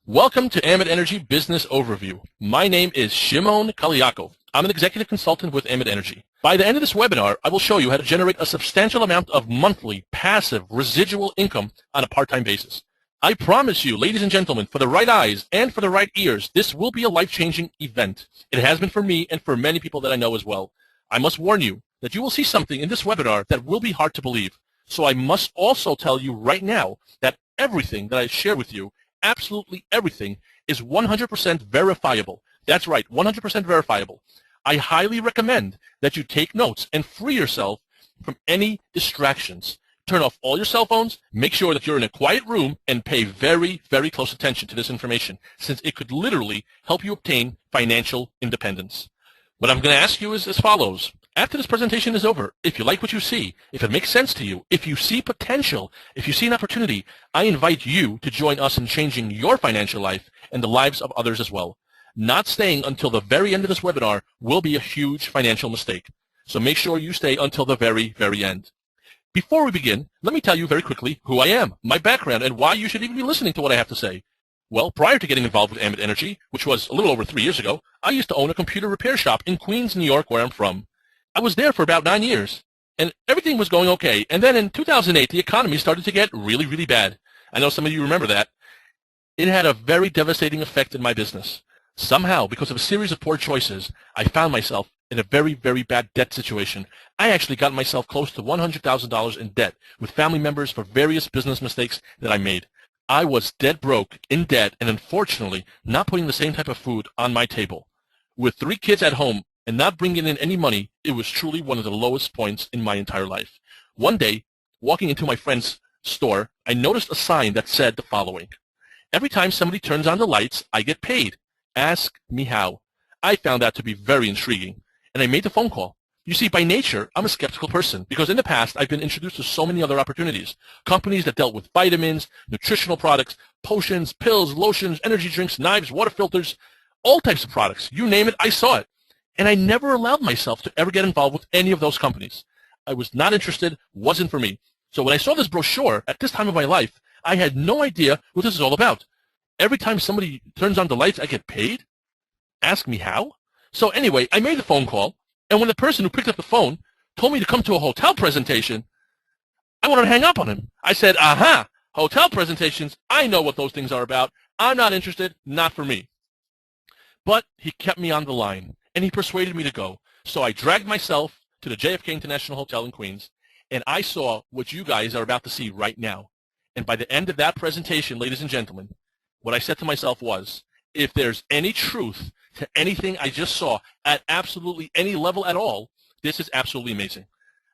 Welcome to Ambit Energy Business Overview. My name is Shimon Kaliakov. I'm an executive consultant with Ambit Energy. By the end of this webinar, I will show you how to generate a substantial amount of monthly, passive, residual income on a part-time basis. I promise you, ladies and gentlemen, for the right eyes and for the right ears, this will be a life-changing event. It has been for me and for many people that I know as well. I must warn you that you will see something in this webinar that will be hard to believe. So I must also tell you right now that everything that I share with you, absolutely everything, is 100% verifiable. That's right, 100% verifiable. I highly recommend that you take notes and free yourself from any distractions. Turn off all your cell phones, make sure that you're in a quiet room, and pay very, very close attention to this information, since it could literally help you obtain financial independence. What I'm going to ask you is as follows. After this presentation is over, if you like what you see, if it makes sense to you, if you see potential, if you see an opportunity, I invite you to join us in changing your financial life and the lives of others as well. Not staying until the very end of this webinar will be a huge financial mistake. So make sure you stay until the very, very end. Before we begin, let me tell you very quickly who I am, my background, and why you should even be listening to what I have to say. Well, prior to getting involved with Ambit Energy, which was a little over 3 years ago, I used to own a computer repair shop in Queens, New York, where I'm from. I was there for about 9 years, and everything was going okay. And then in 2008, the economy started to get really, really bad. I know some of you remember that. It had a very devastating effect in my business. Somehow, because of a series of poor choices, I found myself in a very, very bad debt situation. I actually got myself close to $100,000 in debt with family members for various business mistakes that I made. I was dead broke, in debt, and unfortunately not putting the same type of food on my table. With 3 kids at home and not bringing in any money, it was truly one of the lowest points in my entire life. One day, walking into my friend's store, I noticed a sign that said the following: "Every time somebody turns on the lights, I get paid. Ask me how." I found that to be very intriguing, and I made the phone call. You see, by nature, I'm a skeptical person because in the past, I've been introduced to so many other opportunities. Companies that dealt with vitamins, nutritional products, potions, pills, lotions, energy drinks, knives, water filters, all types of products. You name it, I saw it. And I never allowed myself to ever get involved with any of those companies. I was not interested, wasn't for me. So when I saw this brochure at this time of my life, I had no idea what this is all about. Every time somebody turns on the lights, I get paid? Ask me how? So anyway, I made the phone call, and when the person who picked up the phone told me to come to a hotel presentation, I wanted to hang up on him. I said, aha, hotel presentations, I know what those things are about. I'm not interested, not for me. But he kept me on the line, and he persuaded me to go. So I dragged myself to the JFK International Hotel in Queens, and I saw what you guys are about to see right now. And by the end of that presentation, ladies and gentlemen, what I said to myself was, if there's any truth to anything I just saw at absolutely any level at all, this is absolutely amazing.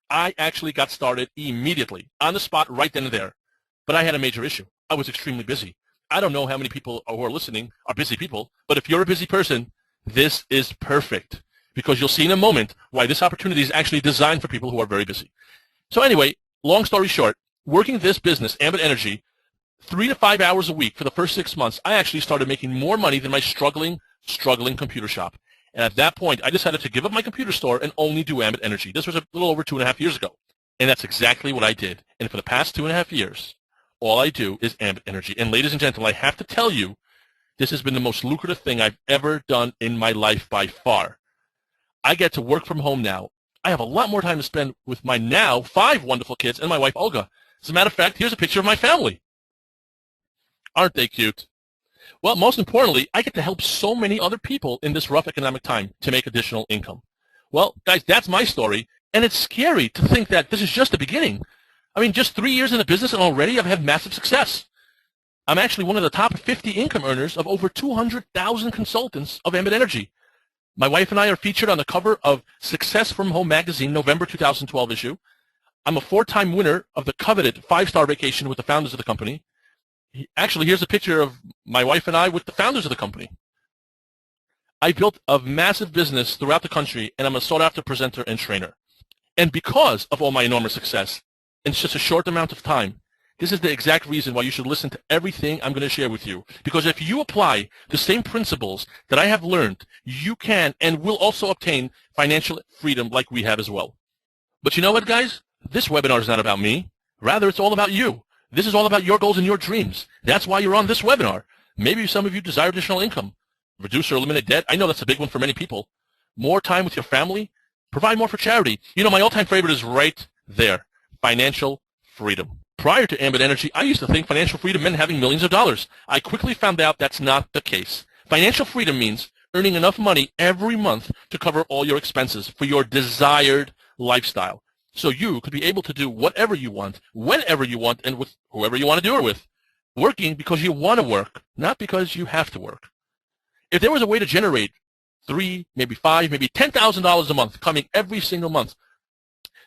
I actually got started immediately, on the spot, right then and there. But I had a major issue. I was extremely busy. I don't know how many people who are listening are busy people, but if you're a busy person, this is perfect, because you'll see in a moment why this opportunity is actually designed for people who are very busy. So anyway, long story short, working this business, Ambit Energy, 3 to 5 hours a week for the first 6 months, I actually started making more money than my struggling computer shop. And at that point, I decided to give up my computer store and only do Ambit Energy. This was a little over 2.5 years ago. And that's exactly what I did. And for the past 2.5 years, all I do is Ambit Energy. And ladies and gentlemen, I have to tell you, this has been the most lucrative thing I've ever done in my life by far. I get to work from home now. I have a lot more time to spend with my now 5 wonderful kids and my wife, Olga. As a matter of fact, here's a picture of my family. Aren't they cute? Well, most importantly, I get to help so many other people in this rough economic time to make additional income. Well, guys, that's my story, and it's scary to think that this is just the beginning. I mean, just 3 years in the business, and already I've had massive success. I'm actually one of the top 50 income earners of over 200,000 consultants of Ambit Energy. My wife and I are featured on the cover of Success from Home magazine, November 2012 issue. I'm a 4-time winner of the coveted 5-star vacation with the founders of the company. Actually, here's a picture of my wife and I with the founders of the company. I built a massive business throughout the country, and I'm a sought-after presenter and trainer. And because of all my enormous success, in just a short amount of time, this is the exact reason why you should listen to everything I'm going to share with you. Because if you apply the same principles that I have learned, you can and will also obtain financial freedom like we have as well. But you know what, guys? This webinar is not about me. Rather, it's all about you. This is all about your goals and your dreams. That's why you're on this webinar. Maybe some of you desire additional income. Reduce or eliminate debt. I know that's a big one for many people. More time with your family. Provide more for charity. You know, my all-time favorite is right there. Financial freedom. Prior to Ambit Energy, I used to think financial freedom meant having millions of dollars. I quickly found out that's not the case. Financial freedom means earning enough money every month to cover all your expenses for your desired lifestyle. So you could be able to do whatever you want, whenever you want, and with whoever you want to do it with. Working because you want to work, not because you have to work. If there was a way to generate $3, maybe $5, maybe $10,000 a month coming every single month,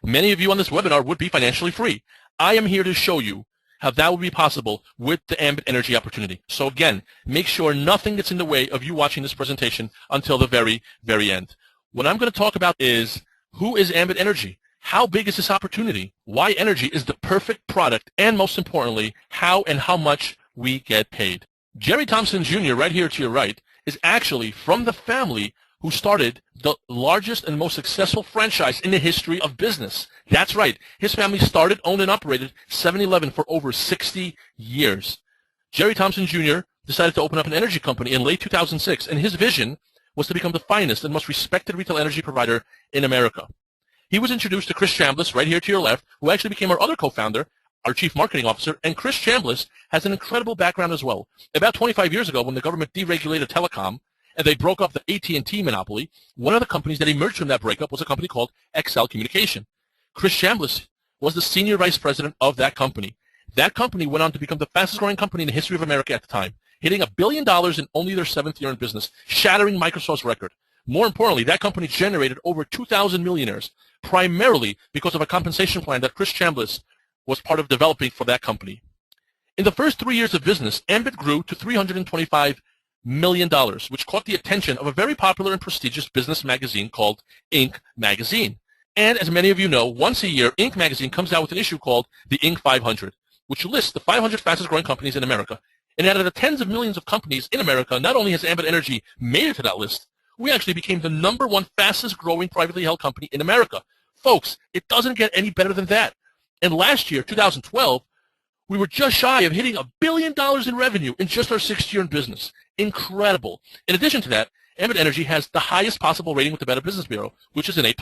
many of you on this webinar would be financially free. I am here to show you how that would be possible with the Ambit Energy opportunity. So again, make sure nothing gets in the way of you watching this presentation until the very, very end. What I'm going to talk about is who is Ambit Energy? How big is this opportunity? Why energy is the perfect product? And most importantly, how and how much we get paid. Jerry Thompson Jr., right here to your right, is actually from the family who started the largest and most successful franchise in the history of business. That's right. His family started, owned, and operated 7-Eleven for over 60 years. Jerry Thompson Jr. decided to open up an energy company in late 2006, and his vision was to become the finest and most respected retail energy provider in America. He was introduced to Chris Chambliss, right here to your left, who actually became our other co-founder, our chief marketing officer, and Chris Chambliss has an incredible background as well. About 25 years ago, when the government deregulated telecom, and they broke up the AT&T monopoly, one of the companies that emerged from that breakup was a company called XL Communication. Chris Chambliss was the senior vice president of that company. That company went on to become the fastest growing company in the history of America at the time, hitting $1 billion in only their 7th year in business, shattering Microsoft's record. More importantly, that company generated over 2,000 millionaires, primarily because of a compensation plan that Chris Chambliss was part of developing for that company. In the first 3 years of business, Ambit grew to $325 million, which caught the attention of a very popular and prestigious business magazine called Inc. magazine. And as many of you know, once a year, Inc. magazine comes out with an issue called the Inc. 500, which lists the 500 fastest growing companies in America. And out of the tens of millions of companies in America, not only has Ambit Energy made it to that list, we actually became the #1 fastest growing privately held company in America. Folks, it doesn't get any better than that. And last year, 2012, we were just shy of hitting $1 billion in revenue in just our 6th year in business. Incredible. In addition to that, Ambit Energy has the highest possible rating with the Better Business Bureau, which is an A+.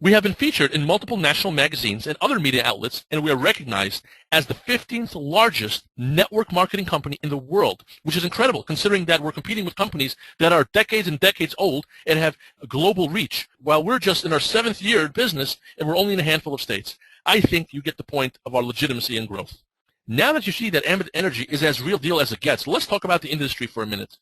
We have been featured in multiple national magazines and other media outlets, and we are recognized as the 15th largest network marketing company in the world, which is incredible considering that we're competing with companies that are decades and decades old and have a global reach, while we're just in our 7th year in business and we're only in a handful of states. I think you get the point of our legitimacy and growth. Now that you see that Ambit Energy is as real deal as it gets, let's talk about the industry for a minute.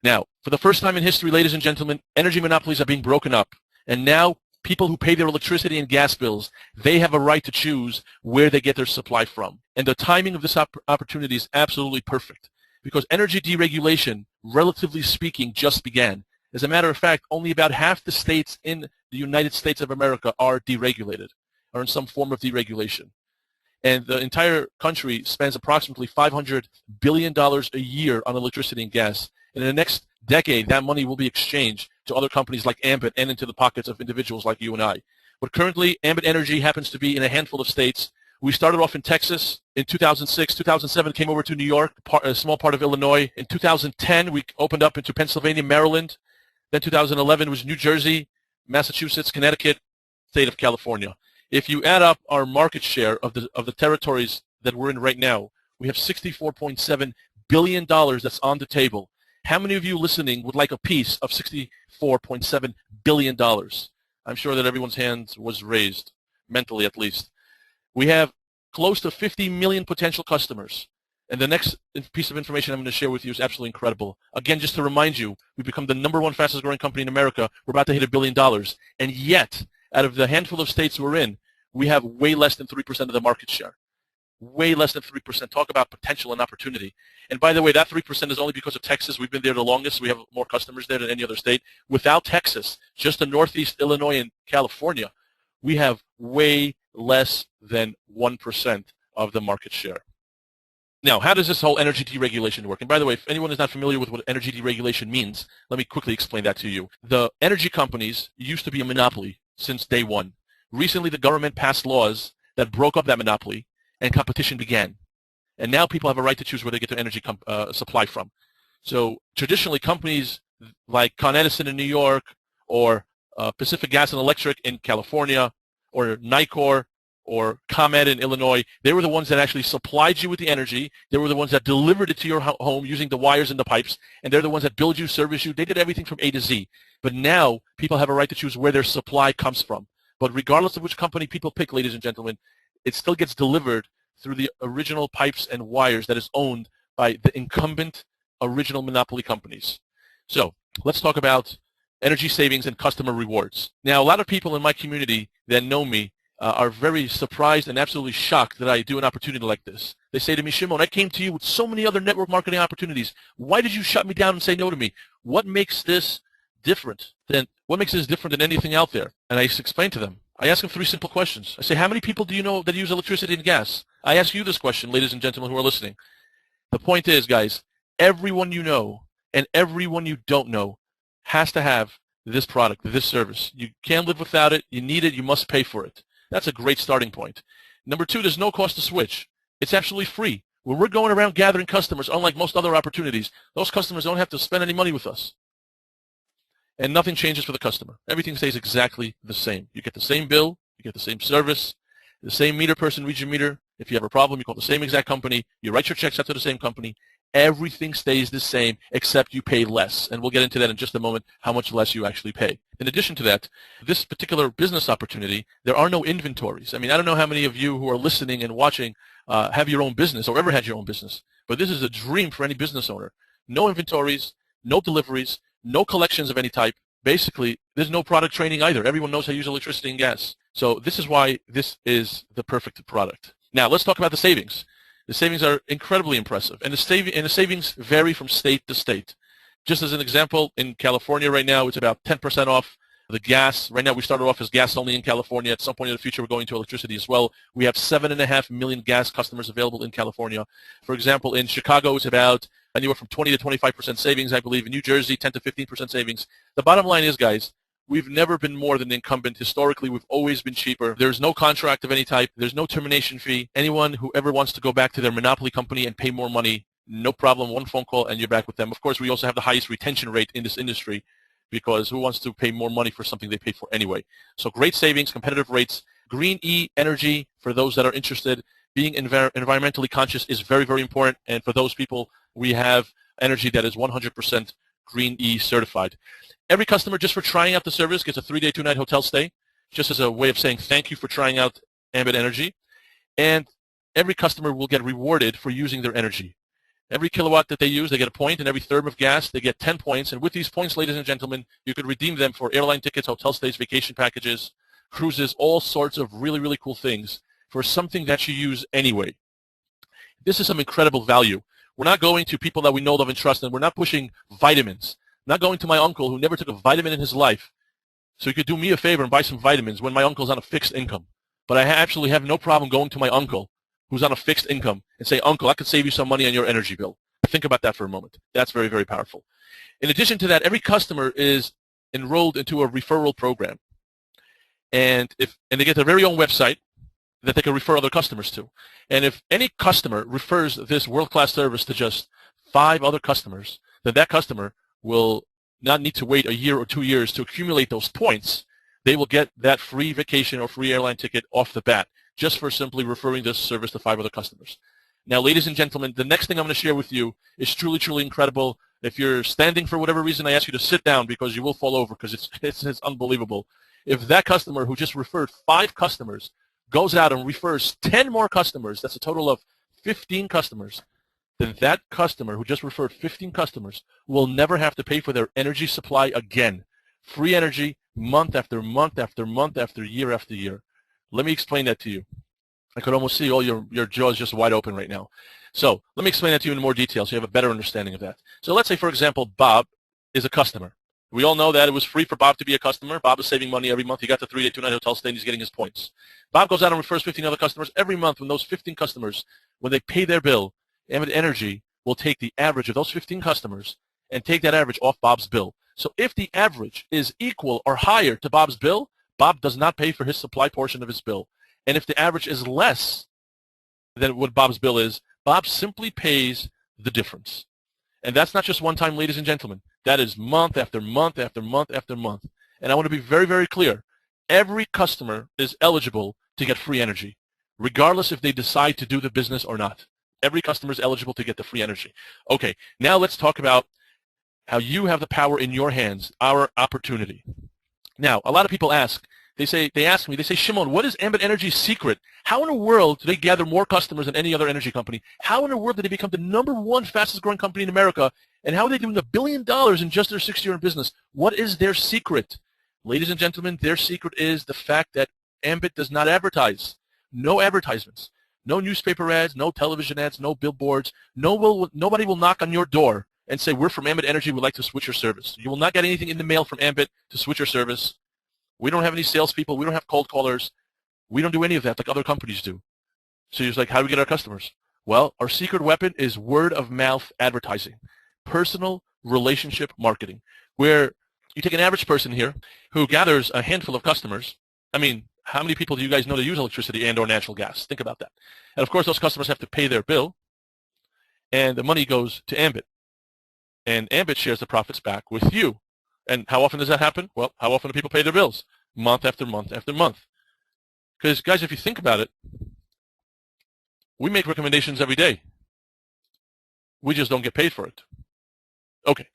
Now, for the first time in history, ladies and gentlemen, energy monopolies are being broken up. And now people who pay their electricity and gas bills, they have a right to choose where they get their supply from. And the timing of this opportunity is absolutely perfect because energy deregulation, relatively speaking, just began. As a matter of fact, only about half the states in the United States of America are deregulated, are in some form of deregulation. And the entire country spends approximately $500 billion a year on electricity and gas. And in the next decade, that money will be exchanged to other companies like Ambit and into the pockets of individuals like you and I. But currently, Ambit Energy happens to be in a handful of states. We started off in Texas in 2006. 2007 came over to New York, a small part of Illinois. In 2010, we opened up into Pennsylvania, Maryland. Then 2011 was New Jersey, Massachusetts, Connecticut, state of California. If you add up our market share of the territories that we're in right now, we have $64.7 billion that's on the table. How many of you listening would like a piece of $64.7 billion? I'm sure that everyone's hand was raised, mentally at least. We have close to 50 million potential customers. And the next piece of information I'm going to share with you is absolutely incredible. Again, just to remind you, we've become the #1 fastest growing company in America. We're about to hit $1 billion. And yet, out of the handful of states we're in, we have way less than 3% of the market share. Way less than 3%. Talk about potential and opportunity. And by the way, that 3% is only because of Texas. We've been there the longest. We have more customers there than any other state. Without Texas, just the Northeast, Illinois, and California, we have way less than 1% of the market share. Now, how does this whole energy deregulation work? And by the way, if anyone is not familiar with what energy deregulation means, let me quickly explain that to you. The energy companies used to be a monopoly since day one. Recently, the government passed laws that broke up that monopoly, and competition began. And now people have a right to choose where they get their energy supply from. So traditionally, companies like Con Edison in New York, or Pacific Gas and Electric in California, or Nicor, or ComEd in Illinois, they were the ones that actually supplied you with the energy. They were the ones that delivered it to your home using the wires and the pipes, and they're the ones that build you, service you. They did everything from A to Z. But now people have a right to choose where their supply comes from. But regardless of which company people pick, ladies and gentlemen, it still gets delivered through the original pipes and wires that is owned by the incumbent original monopoly companies. So let's talk about energy savings and customer rewards. Now, a lot of people in my community that know me are very surprised and absolutely shocked that I do an opportunity like this. They say to me, Shimon, I came to you with so many other network marketing opportunities. Why did you shut me down and say no to me? What makes this different than anything out there? And I explain to them. I ask them 3 simple questions. I say, how many people do you know that use electricity and gas? I ask you this question, ladies and gentlemen who are listening. The point is, guys, everyone you know and everyone you don't know has to have this product, this service. You can't live without it. You need it. You must pay for it. That's a great starting point. Number 2, there's no cost to switch. It's absolutely free. When we're going around gathering customers, unlike most other opportunities, those customers don't have to spend any money with us. And nothing changes for the customer. Everything stays exactly the same. You get the same bill. You get the same service. The same meter person reads your meter. If you have a problem, you call the same exact company. You write your checks out to the same company. Everything stays the same except you pay less. And we'll get into that in just a moment, how much less you actually pay. In addition to that, this particular business opportunity, there are no inventories. I mean, I don't know how many of you who are listening and watching have your own business or ever had your own business. But this is a dream for any business owner. No inventories, no deliveries, no collections of any type. Basically, there's no product training either. Everyone knows how to use electricity and gas. So this is why this is the perfect product. Now, let's talk about the savings. The savings are incredibly impressive, and the savings vary from state to state. Just as an example, in California right now, it's about 10% off the gas. Right now, we started off as gas only in California. At some point in the future, we're going to electricity as well. We have 7.5 million gas customers available in California. For example, in Chicago, it's about anywhere from 20 to 25% savings, I believe. In New Jersey, 10 to 15% savings. The bottom line is, guys, we've never been more than the incumbent. Historically, we've always been cheaper. There's no contract of any type. There's no termination fee. Anyone who ever wants to go back to their monopoly company and pay more money, no problem. One phone call and you're back with them. Of course, we also have the highest retention rate in this industry, because who wants to pay more money for something they pay for anyway? So great savings, competitive rates. Green E energy, for those that are interested. Being environmentally conscious is very, very important. And for those people, we have energy that is 100% Green E certified. Every customer, just for trying out the service, gets a 3-day, 2-night hotel stay, just as a way of saying thank you for trying out Ambit Energy. And every customer will get rewarded for using their energy. Every kilowatt that they use, they get a point, and every therm of gas, they get 10 points. And with these points, ladies and gentlemen, you could redeem them for airline tickets, hotel stays, vacation packages, cruises, all sorts of really, really cool things for something that you use anyway. This is some incredible value. We're not going to people that we know, love, and trust, and we're not pushing vitamins. I'm not going to my uncle who never took a vitamin in his life, so he could do me a favor and buy some vitamins when my uncle's on a fixed income. But I absolutely have no problem going to my uncle who's on a fixed income and say, Uncle, I could save you some money on your energy bill. Think about that for a moment. That's very, very powerful. In addition to that, every customer is enrolled into a referral program. And they get their very own website that they can refer other customers to. And if any customer refers this world-class service to just 5 other customers, then that customer will not need to wait a year or 2 years to accumulate those points. They will get that free vacation or free airline ticket off the bat, just for simply referring this service to 5 other customers. Now, ladies and gentlemen, the next thing I'm going to share with you is truly, truly incredible. If you're standing for whatever reason, I ask you to sit down because you will fall over, because it's unbelievable. If that customer who just referred 5 customers goes out and refers 10 more customers, that's a total of 15 customers, then that customer who just referred 15 customers will never have to pay for their energy supply again. Free energy month after month after month after year after year. Let me explain that to you. I could almost see all your jaws just wide open right now. So let me explain that to you in more detail so you have a better understanding of that. So let's say, for example, Bob is a customer. We all know that it was free for Bob to be a customer. Bob is saving money every month. He got the 3-day, 2-night hotel stay, and he's getting his points. Bob goes out and refers 15 other customers every month. When those 15 customers, when they pay their bill, Ambit Energy will take the average of those 15 customers and take that average off Bob's bill. So if the average is equal or higher to Bob's bill, Bob does not pay for his supply portion of his bill. And if the average is less than what Bob's bill is, Bob simply pays the difference. And that's not just one time, ladies and gentlemen. That is month after month after month after month. And I want to be very, very clear. Every customer is eligible to get free energy, regardless if they decide to do the business or not. Every customer is eligible to get the free energy. Okay, now let's talk about how you have the power in your hands, our opportunity. Now, a lot of people ask, they ask me, Shimon, what is Ambit Energy's secret? How in the world do they gather more customers than any other energy company? How in the world did they become the #1 fastest growing company in America? And how are they doing $1 billion in just their 6th year in business? What is their secret? Ladies and gentlemen, their secret is the fact that Ambit does not advertise. No advertisements. No newspaper ads, no television ads, no billboards. Nobody will knock on your door and say, we're from Ambit Energy, we'd like to switch your service. You will not get anything in the mail from Ambit to switch your service. We don't have any salespeople. We don't have cold callers. We don't do any of that like other companies do. So you're just like, how do we get our customers? Well, our secret weapon is word of mouth advertising, personal relationship marketing, where you take an average person here who gathers a handful of customers. I mean, how many people do you guys know that use electricity and or natural gas? Think about that. And of course, those customers have to pay their bill, and the money goes to Ambit. And Ambit shares the profits back with you. And how often does that happen? Well, how often do people pay their bills? Month after month after month. Because, guys, if you think about it, we make recommendations every day. We just don't get paid for it. Okay.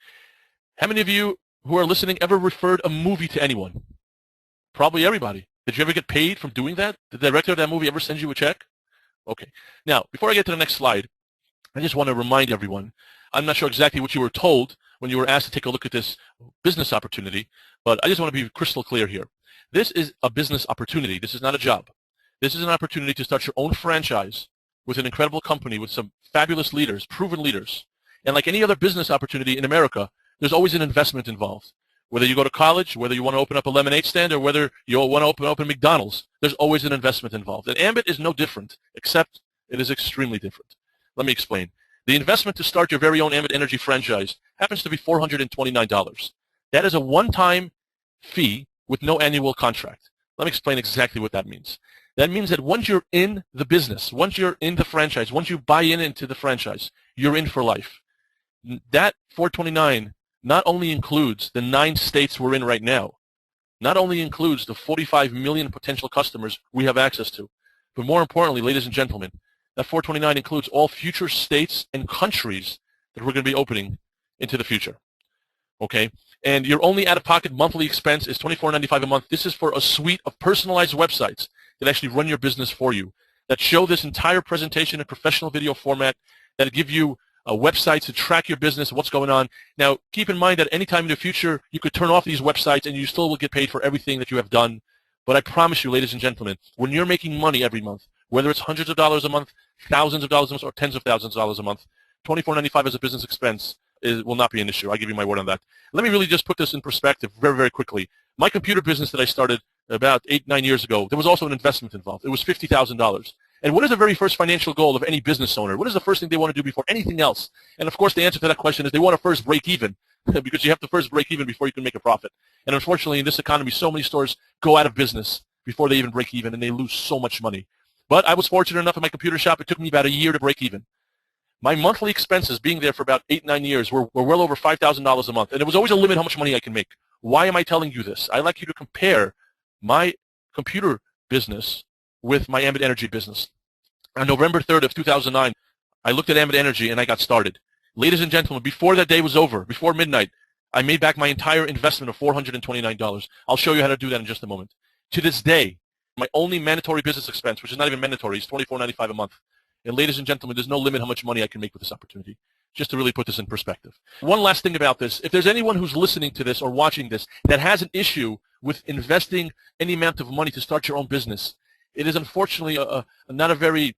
How many of you who are listening ever referred a movie to anyone? Probably everybody. Did you ever get paid from doing that? Did the director of that movie ever send you a check? Okay. Now, before I get to the next slide, I just want to remind everyone, I'm not sure exactly what you were told when you were asked to take a look at this business opportunity, but I just want to be crystal clear here. This is a business opportunity. This is not a job. This is an opportunity to start your own franchise with an incredible company with some fabulous leaders, proven leaders. And like any other business opportunity in America, there's always an investment involved. Whether you go to college, whether you want to open up a lemonade stand, or whether you want to open McDonald's, there's always an investment involved. And Ambit is no different, except it is extremely different. Let me explain. The investment to start your very own Ambit Energy franchise happens to be $429. That is a one-time fee with no annual contract. Let me explain exactly what that means. That means that once you're in the business, once you're in the franchise, once you buy into the franchise, you're in for life. That $429 not only includes the 9 states we're in right now, not only includes the 45 million potential customers we have access to, but more importantly, ladies and gentlemen, that $429 includes all future states and countries that we're going to be opening into the future. Okay? And your only out-of-pocket monthly expense is $24.95 a month. This is for a suite of personalized websites that actually run your business for you, that show this entire presentation in professional video format, that give you websites to track your business, what's going on. Now, keep in mind that anytime in the future, you could turn off these websites and you still will get paid for everything that you have done. But I promise you, ladies and gentlemen, when you're making money every month, whether it's hundreds of dollars a month, thousands of dollars a month, or tens of thousands of dollars a month, $24.95 as a business expense will not be an issue. I'll give you my word on that. Let me really just put this in perspective very, very quickly. My computer business that I started about 8-9 years ago, there was also an investment involved. It was $50,000. And what is the very first financial goal of any business owner? What is the first thing they want to do before anything else? And of course, the answer to that question is they want to first break even, because you have to first break even before you can make a profit. And unfortunately, in this economy, so many stores go out of business before they even break even, and they lose so much money. But I was fortunate enough in my computer shop, it took me about a year to break even. My monthly expenses being there for about 8-9 years were well over $5,000 a month. And there was always a limit how much money I can make. Why am I telling you this? I'd like you to compare my computer business with my Ambit Energy business. On November 3rd of 2009, I looked at Ambit Energy and I got started. Ladies and gentlemen, before that day was over, before midnight, I made back my entire investment of $429. I'll show you how to do that in just a moment. To this day, my only mandatory business expense, which is not even mandatory, is $24.95 a month. And ladies and gentlemen, there's no limit how much money I can make with this opportunity, just to really put this in perspective. One last thing about this. If there's anyone who's listening to this or watching this that has an issue with investing any amount of money to start your own business, it is unfortunately not a very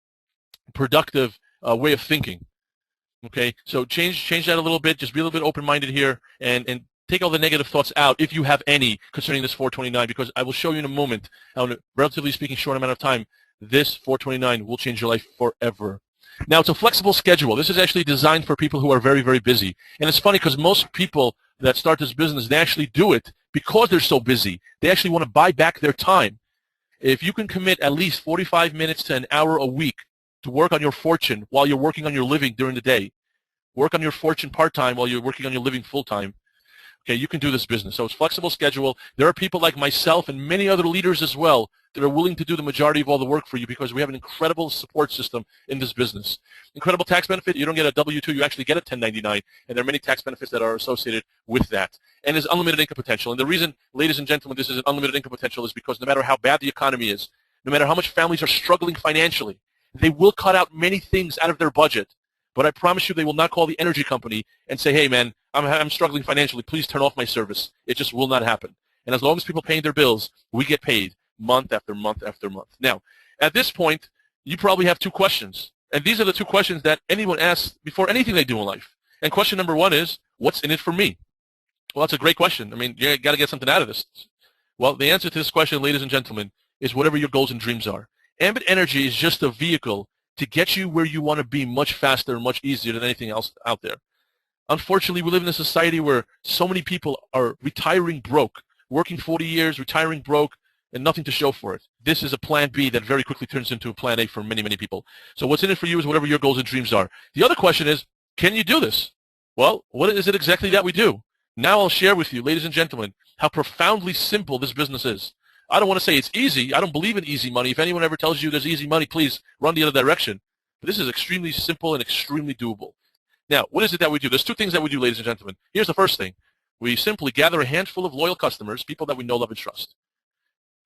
productive way of thinking. Okay, so change that a little bit. Just be a little bit open-minded here and take all the negative thoughts out, if you have any, concerning this $429, because I will show you in a moment how, in a relatively speaking, short amount of time, this $429 will change your life forever. Now, it's a flexible schedule. This is actually designed for people who are very, very busy. And it's funny because most people that start this business, they actually do it because they're so busy. They actually want to buy back their time. If you can commit at least 45 minutes to an hour a week to work on your fortune while you're working on your living during the day, work on your fortune part-time while you're working on your living full-time. Okay, you can do this business. So it's flexible schedule. There are people like myself and many other leaders as well that are willing to do the majority of all the work for you because we have an incredible support system in this business. Incredible tax benefit. You don't get a W-2. You actually get a 1099, and there are many tax benefits that are associated with that. And there's unlimited income potential. And the reason, ladies and gentlemen, this is an unlimited income potential is because no matter how bad the economy is, no matter how much families are struggling financially, they will cut out many things out of their budget. But I promise you they will not call the energy company and say, hey, man, I'm struggling financially. Please turn off my service. It just will not happen. And as long as people are paying their bills, we get paid month after month after month. Now, at this point, you probably have two questions. And these are the two questions that anyone asks before anything they do in life. And question number one is, what's in it for me? Well, that's a great question. I mean, you got to get something out of this. Well, the answer to this question, ladies and gentlemen, is whatever your goals and dreams are. Ambit Energy is just a vehicle to get you where you want to be much faster and much easier than anything else out there. Unfortunately, we live in a society where so many people are retiring broke, working 40 years, retiring broke, and nothing to show for it. This is a plan B that very quickly turns into a plan A for many, many people. So what's in it for you is whatever your goals and dreams are. The other question is, can you do this? Well, what is it exactly that we do? Now I'll share with you, ladies and gentlemen, how profoundly simple this business is. I don't want to say it's easy. I don't believe in easy money. If anyone ever tells you there's easy money, please run the other direction. But this is extremely simple and extremely doable. Now, what is it that we do? There's two things that we do, ladies and gentlemen. Here's the first thing. We simply gather a handful of loyal customers, people that we know, love, and trust.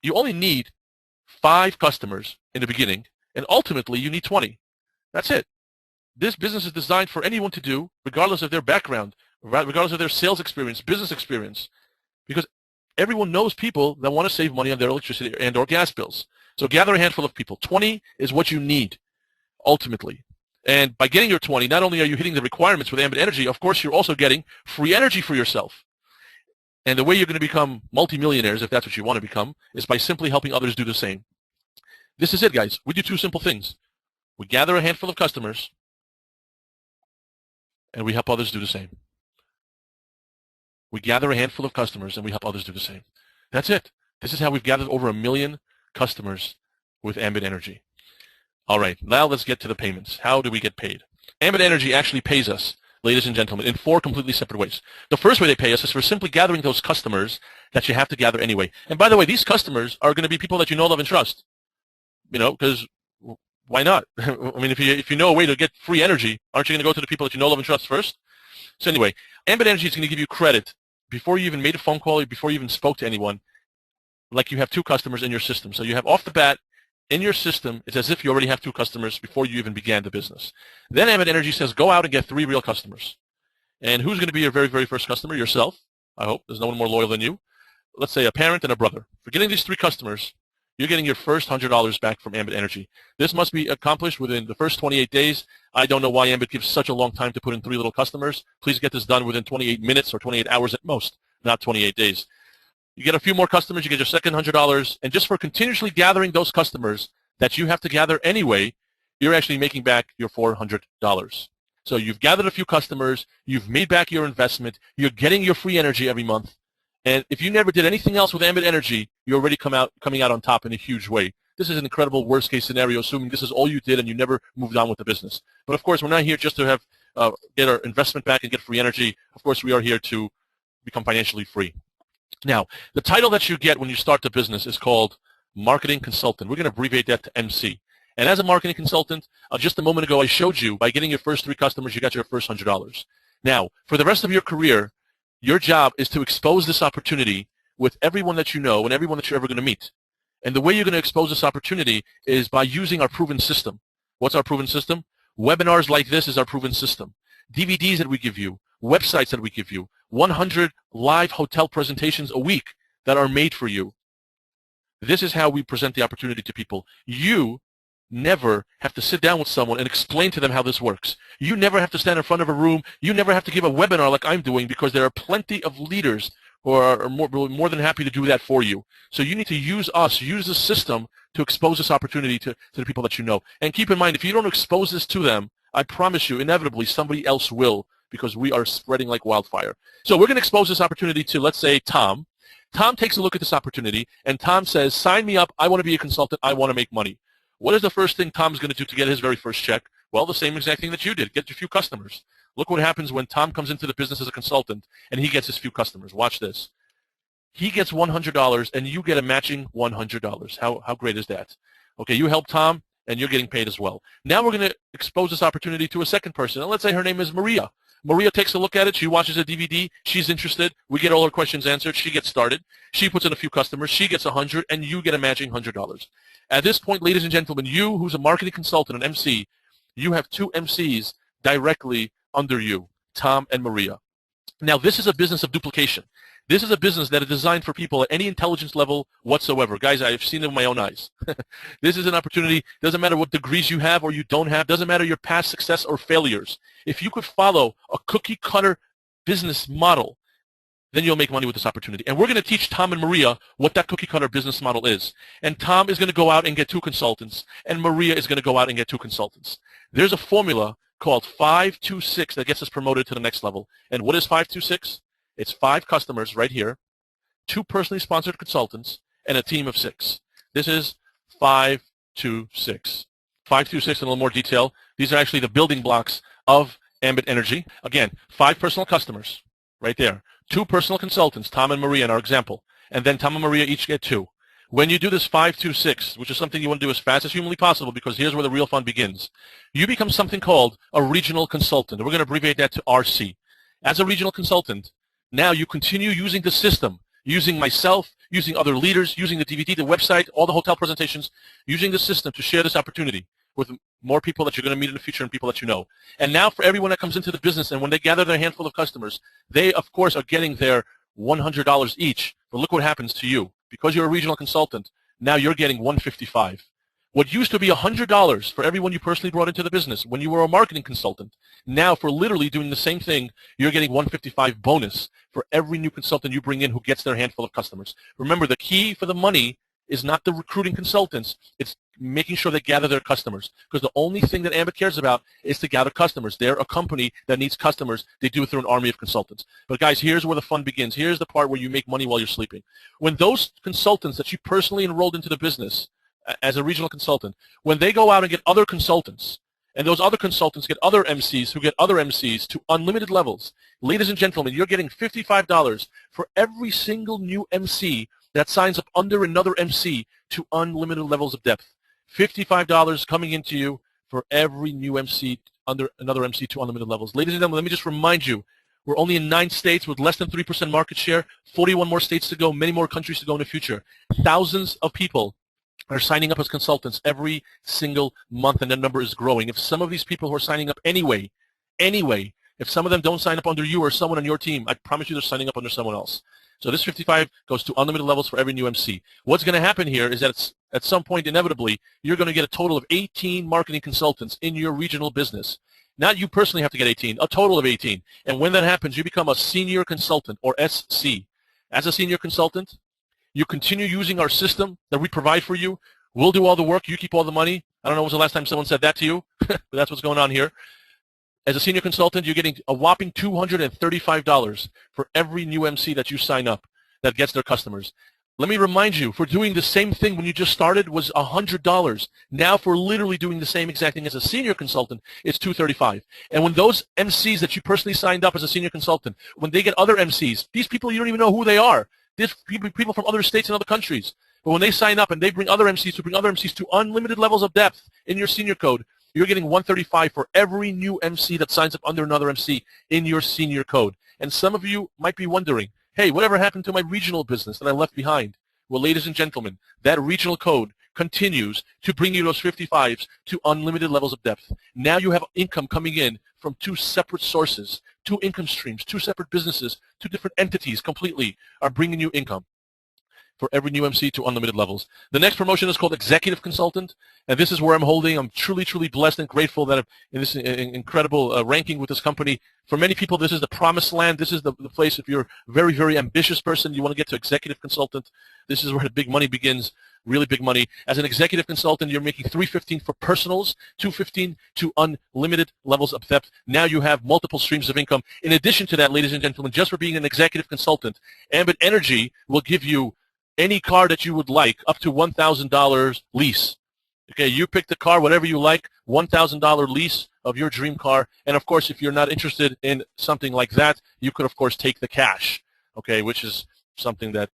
You only need 5 customers in the beginning, and ultimately you need 20. That's it. This business is designed for anyone to do, regardless of their background, regardless of their sales experience, business experience, because everyone knows people that want to save money on their electricity and or gas bills. So gather a handful of people. 20 is what you need, ultimately. And by getting your 20, not only are you hitting the requirements with Ambit Energy, of course, you're also getting free energy for yourself. And the way you're going to become multimillionaires, if that's what you want to become, is by simply helping others do the same. This is it, guys. We do two simple things. We gather a handful of customers, and we help others do the same. We gather a handful of customers, and we help others do the same. That's it. This is how we've gathered over 1 million customers with Ambit Energy. All right, now let's get to the payments. How do we get paid? Ambit Energy actually pays us, ladies and gentlemen, in 4 completely separate ways. The first way they pay us is for simply gathering those customers that you have to gather anyway. And by the way, these customers are going to be people that you know, love, and trust. You know, because why not? I mean, if you know a way to get free energy, aren't you going to go to the people that you know, love, and trust first? So anyway, Ambit Energy is going to give you credit before you even made a phone call or before you even spoke to anyone, like you have 2 customers in your system. So you have off the bat, in your system, it's as if you already have 2 customers before you even began the business. Then Ambit Energy says, go out and get 3 real customers. And who's going to be your very, very first customer? Yourself, I hope. There's no one more loyal than you. Let's say a parent and a brother. For getting these 3 customers, you're getting your first $100 back from Ambit Energy. This must be accomplished within the first 28 days. I don't know why Ambit gives such a long time to put in 3 little customers. Please get this done within 28 minutes or 28 hours at most, not 28 days. You get a few more customers, you get your second $100, and just for continuously gathering those customers that you have to gather anyway, you're actually making back your $400. So you've gathered a few customers, you've made back your investment, you're getting your free energy every month, and if you never did anything else with Ambit Energy, you're already coming out on top in a huge way. This is an incredible worst-case scenario, assuming this is all you did and you never moved on with the business. But of course, we're not here just to have get our investment back and get free energy. Of course, we are here to become financially free. Now, the title that you get when you start the business is called Marketing Consultant. We're going to abbreviate that to MC. And as a marketing consultant, just a moment ago, I showed you by getting your first 3 customers, you got your first $100. Now, for the rest of your career, your job is to expose this opportunity with everyone that you know and everyone that you're ever going to meet. And the way you're going to expose this opportunity is by using our proven system. What's our proven system? Webinars like this is our proven system. DVDs that we give you, websites that we give you, 100 live hotel presentations a week that are made for you. This is how we present the opportunity to people. You never have to sit down with someone and explain to them how this works. You never have to stand in front of a room. You never have to give a webinar like I'm doing, because there are plenty of leaders who are more than happy to do that for you. So you need to use us, use the system to expose this opportunity to the people that you know. And keep in mind, if you don't expose this to them, I promise you, inevitably, somebody else will, because we are spreading like wildfire. So we're going to expose this opportunity to, let's say, Tom. Tom takes a look at this opportunity, and Tom says, sign me up. I want to be a consultant. I want to make money. What is the first thing Tom's going to do to get his very first check? Well, the same exact thing that you did. Get a few customers. Look what happens when Tom comes into the business as a consultant and he gets his few customers. Watch this. He gets $100 and you get a matching $100. How great is that? Okay, you help Tom and you're getting paid as well. Now we're going to expose this opportunity to a second person. And let's say her name is Maria. Maria takes a look at it. She watches a DVD. She's interested. We get all her questions answered. She gets started. She puts in a few customers. She gets 100 and you get a matching $100. At this point, ladies and gentlemen, you who's a marketing consultant, an MC, you have two MCs directly under you, Tom and Maria. Now, this is a business of duplication. This is a business that is designed for people at any intelligence level whatsoever. Guys, I've seen it with my own eyes. This is an opportunity. Doesn't matter what degrees you have or you don't have. Doesn't matter your past success or failures. If you could follow a cookie-cutter business model, then you'll make money with this opportunity. And we're going to teach Tom and Maria what that cookie-cutter business model is. And Tom is going to go out and get 2 consultants, and Maria is going to go out and get 2 consultants. There's a formula called 526 that gets us promoted to the next level. And what is 526? It's 5 customers right here, 2 personally sponsored consultants, and a team of 6. This is 526. 526 in a little more detail. These are actually the building blocks of Ambit Energy. Again, 5 personal customers right there. 2 personal consultants, Tom and Maria in our example. And then Tom and Maria each get 2. When you do this 526, which is something you want to do as fast as humanly possible because here's where the real fun begins, you become something called a regional consultant. And we're going to abbreviate that to RC. As a regional consultant, now you continue using the system, using myself, using other leaders, using the DVD, the website, all the hotel presentations, using the system to share this opportunity with more people that you're going to meet in the future and people that you know. And now for everyone that comes into the business and when they gather their handful of customers, they, of course, are getting their $100 each. But look what happens to you. Because you're a regional consultant, now you're getting $155. What used to be $100 for everyone you personally brought into the business when you were a marketing consultant, now for literally doing the same thing, you're getting $155 bonus for every new consultant you bring in who gets their handful of customers. Remember, the key for the money is not the recruiting consultants. It's making sure they gather their customers. Because the only thing that Ambit cares about is to gather customers. They're a company that needs customers. They do it through an army of consultants. But guys, here's where the fun begins. Here's the part where you make money while you're sleeping. When those consultants that you personally enrolled into the business as a regional consultant, when they go out and get other consultants, and those other consultants get other MCs who get other MCs to unlimited levels, ladies and gentlemen, you're getting $55 for every single new MC that signs up under another MC to unlimited levels of depth. $55 coming into you for every new MC under another MC to unlimited levels. Ladies and gentlemen, let me just remind you, we're only in 9 states with less than 3% market share, 41 more states to go, many more countries to go in the future. Thousands of people are signing up as consultants every single month, and that number is growing. If some of these people who are signing up anyway, if some of them don't sign up under you or someone on your team, I promise you they're signing up under someone else. So this 55 goes to unlimited levels for every new MC. What's going to happen here is that at some point, inevitably, you're going to get a total of 18 marketing consultants in your regional business. Not you personally have to get 18, a total of 18. And when that happens, you become a senior consultant, or SC. As a senior consultant, you continue using our system that we provide for you. We'll do all the work. You keep all the money. I don't know when was the last time someone said that to you, but that's what's going on here. As a senior consultant, you're getting a whopping $235 for every new MC that you sign up that gets their customers. Let me remind you, for doing the same thing when you just started was $100. Now for literally doing the same exact thing as a senior consultant, it's $235. And when those MCs that you personally signed up as a senior consultant, when they get other MCs, these people you don't even know who they are. These people from other states and other countries. But when they sign up and they bring other MCs to unlimited levels of depth in your senior code, you're getting $135 for every new MC that signs up under another MC in your senior code. And some of you might be wondering, hey, whatever happened to my regional business that I left behind? Well, ladies and gentlemen, that regional code continues to bring you those 55s to unlimited levels of depth. Now you have income coming in from 2 separate sources, 2 income streams, 2 separate businesses, 2 different entities completely are bringing you income for every new MC to unlimited levels. The next promotion is called Executive Consultant, and this is where I'm truly, truly blessed and grateful that I'm in this incredible ranking with this company. For many people, this is the promised land. This is the place if you're a very, very ambitious person, you want to get to Executive Consultant. This is where the big money begins, really big money. As an Executive Consultant, you're making $315 for personals, $215 to unlimited levels of depth. Now you have multiple streams of income. In addition to that, ladies and gentlemen, just for being an Executive Consultant, Ambit Energy will give you any car that you would like, up to $1,000 lease. Okay, you pick the car, whatever you like, $1,000 lease of your dream car. And of course, if you're not interested in something like that, you could of course take the cash, okay, which is something that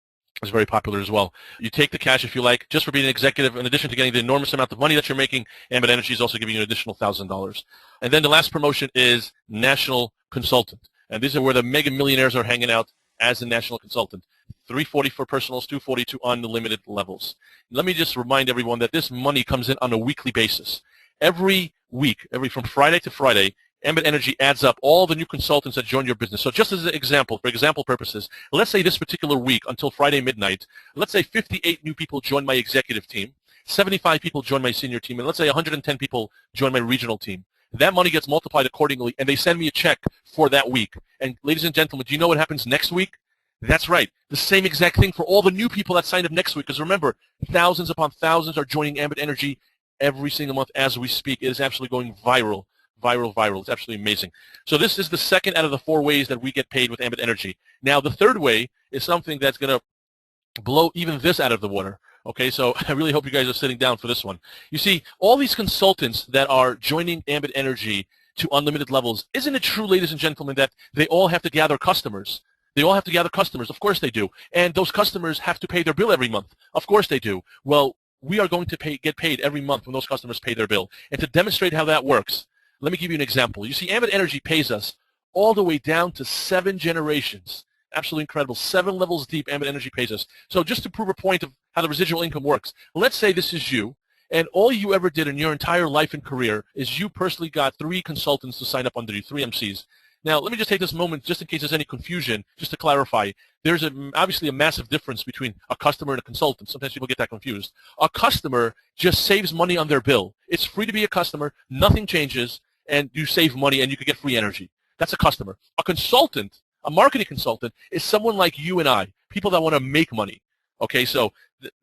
is very popular as well. You take the cash if you like, just for being an executive. In addition to getting the enormous amount of money that you're making, Ambit Energy is also giving you an additional $1,000. And then the last promotion is National Consultant. And these are where the mega millionaires are hanging out as a national consultant. $340 for personals, $240 to unlimited levels. Let me just remind everyone that this money comes in on a weekly basis. Every week, from Friday to Friday, Ambit Energy adds up all the new consultants that join your business. So just as an example, for example purposes, let's say this particular week until Friday midnight, let's say 58 new people join my executive team, 75 people join my senior team, and let's say 110 people join my regional team. That money gets multiplied accordingly, and they send me a check for that week. And ladies and gentlemen, do you know what happens next week? That's right. The same exact thing for all the new people that signed up next week. Because remember, thousands upon thousands are joining Ambit Energy every single month as we speak. It is absolutely going viral. Viral. It's absolutely amazing. So this is the second out of the 4 ways that we get paid with Ambit Energy. Now, the third way is something that's going to blow even this out of the water. Okay, so I really hope you guys are sitting down for this one. You see, all these consultants that are joining Ambit Energy to unlimited levels, isn't it true, ladies and gentlemen, that they all have to gather customers? They all have to gather customers. Of course they do. And those customers have to pay their bill every month. Of course they do. Well, we are going to get paid every month when those customers pay their bill. And to demonstrate how that works, let me give you an example. You see, Ambit Energy pays us all the way down to 7 generations. Absolutely incredible. 7 levels deep, Ambit Energy pays us. So just to prove a point of how the residual income works, let's say this is you, and all you ever did in your entire life and career is you personally got 3 consultants to sign up under you, 3 MCs. Now, let me just take this moment, just in case there's any confusion, just to clarify. There's obviously a massive difference between a customer and a consultant. Sometimes people get that confused. A customer just saves money on their bill. It's free to be a customer. Nothing changes, and you save money, and you can get free energy. That's a customer. A consultant, a marketing consultant, is someone like you and I, people that want to make money. Okay, so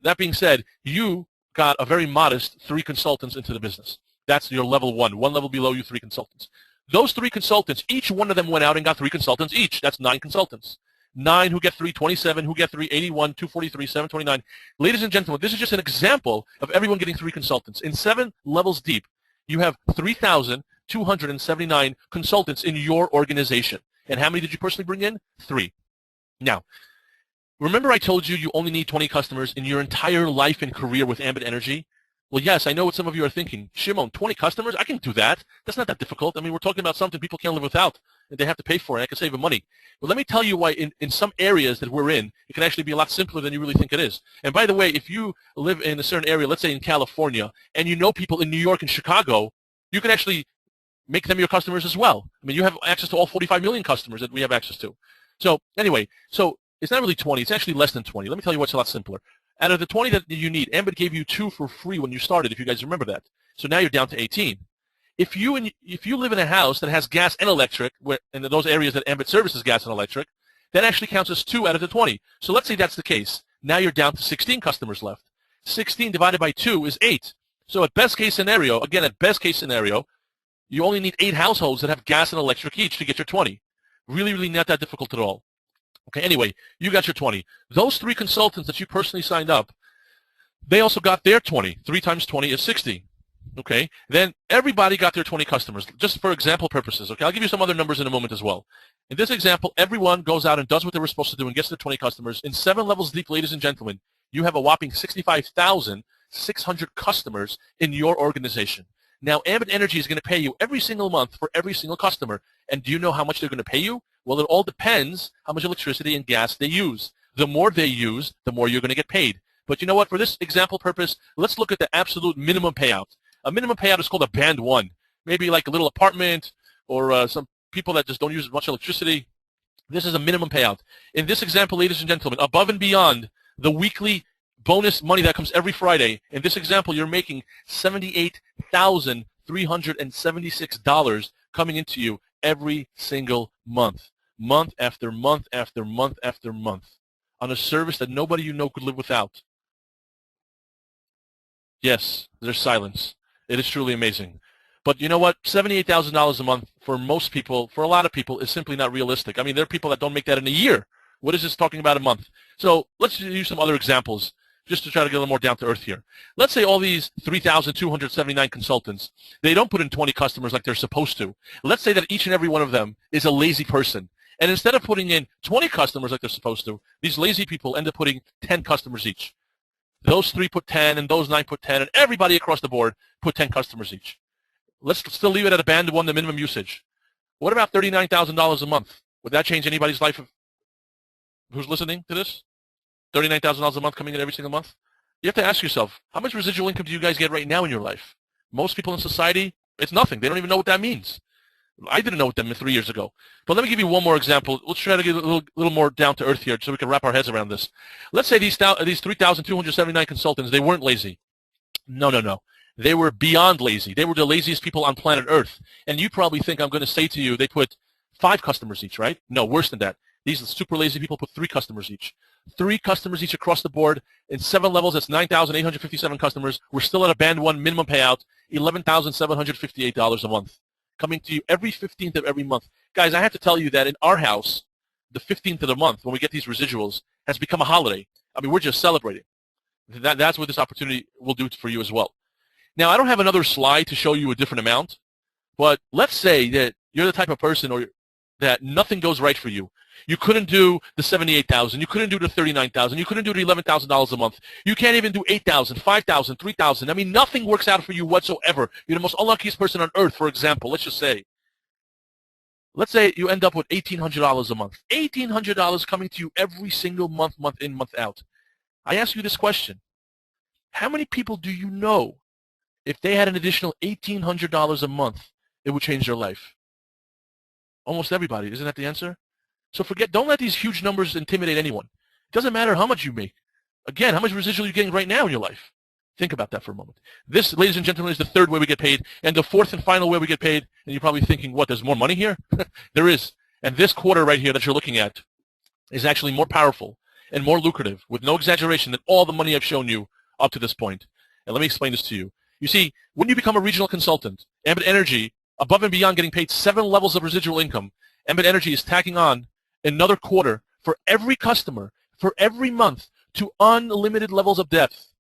that being said, you got a very modest 3 consultants into the business. That's your level 1. 1 level below you, 3 consultants. Those 3 consultants, each one of them went out and got 3 consultants each. That's 9 consultants. 9 who get 3, 27 who get 3, 81, 243, 729. Ladies and gentlemen, this is just an example of everyone getting 3 consultants. In 7 levels deep, you have 3,279 consultants in your organization. And how many did you personally bring in? 3. Now, remember I told you you only need 20 customers in your entire life and career with Ambit Energy? Well, yes, I know what some of you are thinking. Shimon, 20 customers? I can do that. That's not that difficult. I mean, we're talking about something people can't live without, and they have to pay for it. I can save them money. But let me tell you why in some areas that we're in, it can actually be a lot simpler than you really think it is. And by the way, if you live in a certain area, let's say in California, and you know people in New York and Chicago, you can actually make them your customers as well. I mean, you have access to all 45 million customers that we have access to. So anyway, so it's not really 20. It's actually less than 20. Let me tell you what's a lot simpler. Out of the 20 that you need, Ambit gave you 2 for free when you started, if you guys remember that. So now you're down to 18. If you live in a house that has gas and electric, in those areas that Ambit services gas and electric, that actually counts as 2 out of the 20. So let's say that's the case. Now you're down to 16 customers left. 16 divided by 2 is 8. So at best case scenario, again, at best case scenario, you only need 8 households that have gas and electric each to get your 20. Really, really not that difficult at all. Okay, anyway, you got your 20. Those 3 consultants that you personally signed up, they also got their 20. 3 times 20 is 60. Okay, then everybody got their 20 customers, just for example purposes. Okay, I'll give you some other numbers in a moment as well. In this example, everyone goes out and does what they were supposed to do and gets their 20 customers. In 7 levels deep, ladies and gentlemen, you have a whopping 65,600 customers in your organization. Now, Ambit Energy is going to pay you every single month for every single customer. And do you know how much they're going to pay you? Well, it all depends how much electricity and gas they use. The more they use, the more you're going to get paid. But you know what? For this example purpose, let's look at the absolute minimum payout. A minimum payout is called a band 1. Maybe like a little apartment or some people that just don't use much electricity. This is a minimum payout. In this example, ladies and gentlemen, above and beyond the weekly bonus money that comes every Friday, in this example, you're making $78,376 coming into you every single month. Month after month after month after month on a service that nobody you know could live without. Yes, there's silence. It is truly amazing. But you know what? $78,000 a month for most people, for a lot of people, is simply not realistic. I mean, there are people that don't make that in a year. What is this talking about a month? So let's use some other examples. just to try to get a little more down to earth here. Let's say all these 3,279 consultants, they don't put in 20 customers like they're supposed to. Let's say that each and every one of them is a lazy person. And instead of putting in 20 customers like they're supposed to, these lazy people end up putting 10 customers each. Those 3 put 10, and those 9 put 10, and everybody across the board put 10 customers each. Let's still leave it at a band of 1, the minimum usage. What about $39,000 a month? Would that change anybody's life who's listening to this? $39,000 a month coming in every single month? You have to ask yourself, how much residual income do you guys get right now in your life? Most people in society, it's nothing. They don't even know what that means. I didn't know what that meant 3 years ago. But let me give you one more example. Let's try to get a little more down to earth here so we can wrap our heads around this. Let's say these 3,279 consultants, they weren't lazy. No. They were beyond lazy. They were the laziest people on planet Earth. And you probably think I'm going to say to you they put 5 customers each, right? No, worse than that. These super lazy people put 3 customers each. 3 customers each across the board. In 7 levels, that's 9,857 customers. We're still at a band 1 minimum payout, $11,758 a month. Coming to you every 15th of every month. Guys, I have to tell you that in our house, the 15th of the month, when we get these residuals, has become a holiday. I mean, we're just celebrating. That's what this opportunity will do for you as well. Now, I don't have another slide to show you a different amount, but let's say that you're the type of person or that nothing goes right for you. You couldn't do the $78,000. You couldn't do the $39,000. You couldn't do the $11,000 a month. You can't even do $8,000, $5,000, $3,000. I mean, nothing works out for you whatsoever. You're the most unluckiest person on earth, for example. Let's say you end up with $1,800 a month. $1,800 coming to you every single month, month in, month out. I ask you this question. How many people do you know, if they had an additional $1,800 a month, it would change their life? Almost everybody. Isn't that the answer? So don't let these huge numbers intimidate anyone. It doesn't matter how much you make. Again, how much residual are you getting right now in your life? Think about that for a moment. This, ladies and gentlemen, is the 3rd way we get paid, and the 4th and final way we get paid. And you're probably thinking, what, there's more money here? There is. And this quarter right here that you're looking at is actually more powerful and more lucrative, with no exaggeration, than all the money I've shown you up to this point. And let me explain this to you. You see, when you become a regional consultant, Ambit Energy, above and beyond getting paid 7 levels of residual income, Ambit Energy is tacking on another quarter for every customer, for every month, to unlimited levels of depth.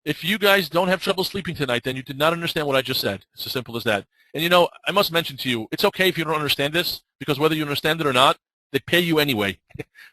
If you guys don't have trouble sleeping tonight, then you did not understand what I just said. It's as simple as that. And you know, I must mention to you, it's okay if you don't understand this, because whether you understand it or not, they pay you anyway.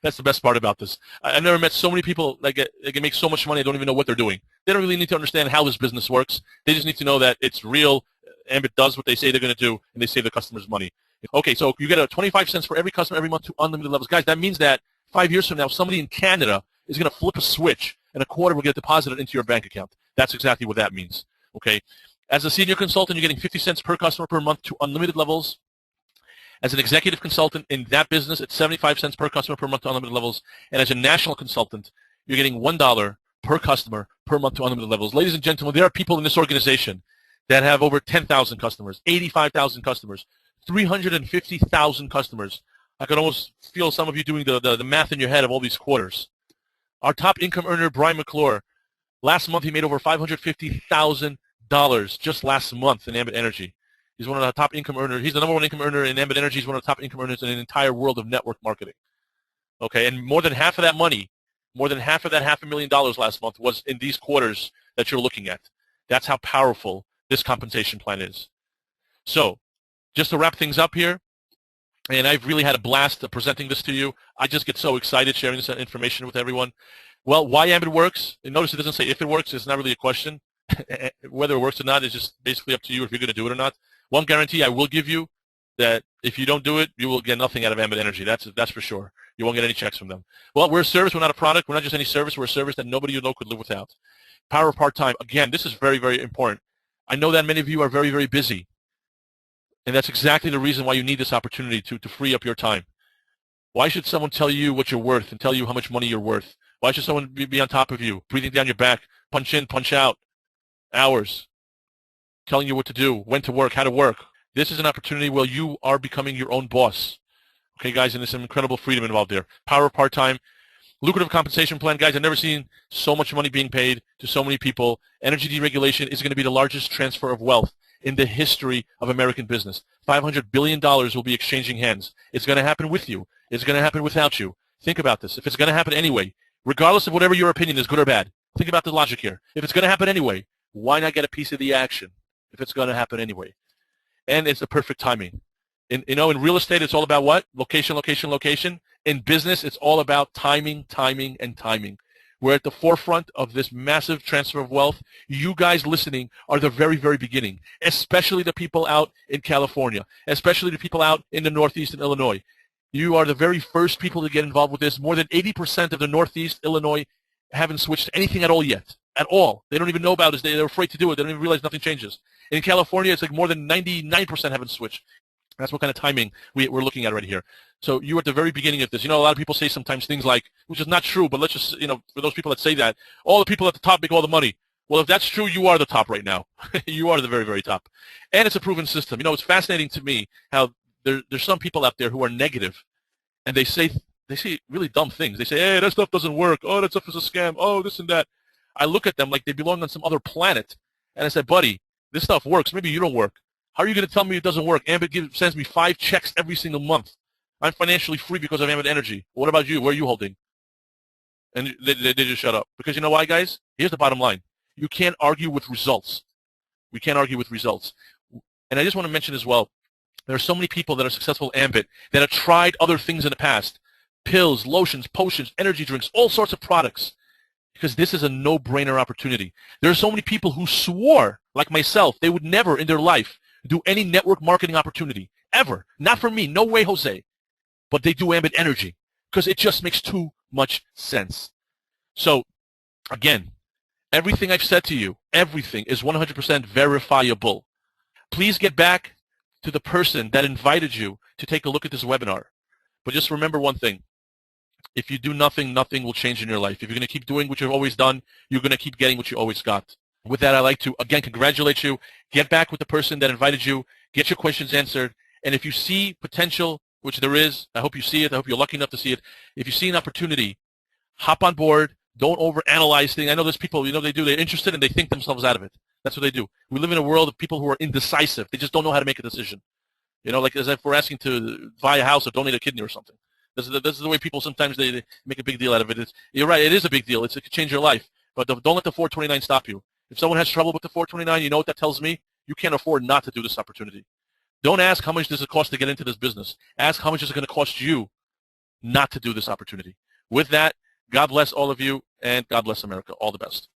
That's the best part about this. I've never met so many people that can make so much money, they don't even know what they're doing. They don't really need to understand how this business works. They just need to know that it's real. Ambit does what they say they're going to do, and they save the customers money. Okay, so you get a 25 cents for every customer every month to unlimited levels. Guys, that means that 5 years from now, somebody in Canada is going to flip a switch, and a quarter will get deposited into your bank account. That's exactly what that means. Okay, as a senior consultant, you're getting 50 cents per customer per month to unlimited levels. As an executive consultant in that business, it's 75 cents per customer per month to unlimited levels. And as a national consultant, you're getting $1 per customer per month to unlimited levels. Ladies and gentlemen, there are people in this organization that have over 10,000 customers, 85,000 customers, 350,000 customers. I could almost feel some of you doing the math in your head of all these quarters. Our top income earner, Brian McClure, last month he made over $550,000 just last month in Ambit Energy. He's one of the top income earners. He's the number 1 income earner in Ambit Energy. He's one of the top income earners in the entire world of network marketing. Okay, and more than half of that money, more than half of that $500,000 last month was in these quarters that you're looking at. That's how powerful this compensation plan is. So, just to wrap things up here, and I've really had a blast presenting this to you. I just get so excited sharing this information with everyone. Well, why Ambit works, and notice it doesn't say if it works. It's not really a question. Whether it works or not is just basically up to you if you're going to do it or not. One guarantee I will give you, that if you don't do it, you will get nothing out of Ambit Energy. That's for sure. You won't get any checks from them. Well, we're a service. We're not a product. We're not just any service. We're a service that nobody you know could live without. Power of part-time. Again, this is very, very important. I know that many of you are very, very busy. And that's exactly the reason why you need this opportunity to free up your time. Why should someone tell you what you're worth and tell you how much money you're worth? Why should someone be on top of you, breathing down your back, punch in, punch out, hours, telling you what to do, when to work, how to work? This is an opportunity where you are becoming your own boss. Okay, guys, and there's some incredible freedom involved there. Power of part-time. Lucrative compensation plan. Guys, I've never seen so much money being paid to so many people. Energy deregulation is going to be the largest transfer of wealth in the history of American business. $500 billion will be exchanging hands. It's going to happen with you. It's going to happen without you. Think about this. If it's going to happen anyway, regardless of whatever your opinion is, good or bad, Think about the logic here. If it's going to happen anyway, why not get a piece of the action if it's going to happen anyway? And it's the perfect timing. In real estate, it's all about what? Location, location, location. In business, it's all about timing, timing, and timing. We're at the forefront of this massive transfer of wealth. You guys listening are the very, very beginning, especially the people out in California, especially the people out in the Northeast and Illinois. You are the very first people to get involved with this. More than 80% of the Northeast, Illinois, haven't switched to anything at all yet. At all. They don't even know about it. They're afraid to do it. They don't even realize nothing changes. In California, it's like more than 99% haven't switched. That's what kind of timing we're looking at right here. So you're at the very beginning of this. A lot of people say sometimes things like, which is not true, but let's just, for those people that say that, all the people at the top make all the money. Well, if that's true, you are the top right now. You are the very, very top. And it's a proven system. It's fascinating to me how there's some people out there who are negative, and they say really dumb things. They say, hey, that stuff doesn't work. Oh, that stuff is a scam. Oh, this and that. I look at them like they belong on some other planet, and I said, buddy, this stuff works. Maybe you don't work. How are you going to tell me it doesn't work? Ambit sends me 5 checks every single month. I'm financially free because of Ambit Energy. What about you? Where are you holding? And they just shut up. Because you know why, guys? Here's the bottom line. You can't argue with results. We can't argue with results. And I just want to mention as well, there are so many people that are successful at Ambit that have tried other things in the past. Pills, lotions, potions, energy drinks, all sorts of products. Because this is a no-brainer opportunity. There are so many people who swore, like myself, they would never in their life do any network marketing opportunity, ever. Not for me, no way, Jose. But they do Ambit Energy because it just makes too much sense. So, again, everything I've said to you, everything is 100% verifiable. Please get back to the person that invited you to take a look at this webinar. But just remember one thing. If you do nothing, nothing will change in your life. If you're going to keep doing what you've always done, you're going to keep getting what you always got. With that, I'd like to, again, congratulate you. Get back with the person that invited you. Get your questions answered. And if you see potential, which there is, I hope you see it. I hope you're lucky enough to see it. If you see an opportunity, hop on board. Don't overanalyze things. I know there's people, they're interested and they think themselves out of it. That's what they do. We live in a world of people who are indecisive. They just don't know how to make a decision. Like as if we're asking to buy a house or donate a kidney or something. This is the way people sometimes they make a big deal out of it. You're right. It is a big deal. It could change your life. But don't let the 429 stop you. If someone has trouble with the 429, you know what that tells me? You can't afford not to do this opportunity. Don't ask how much does it cost to get into this business. Ask how much is it going to cost you not to do this opportunity. With that, God bless all of you, and God bless America. All the best.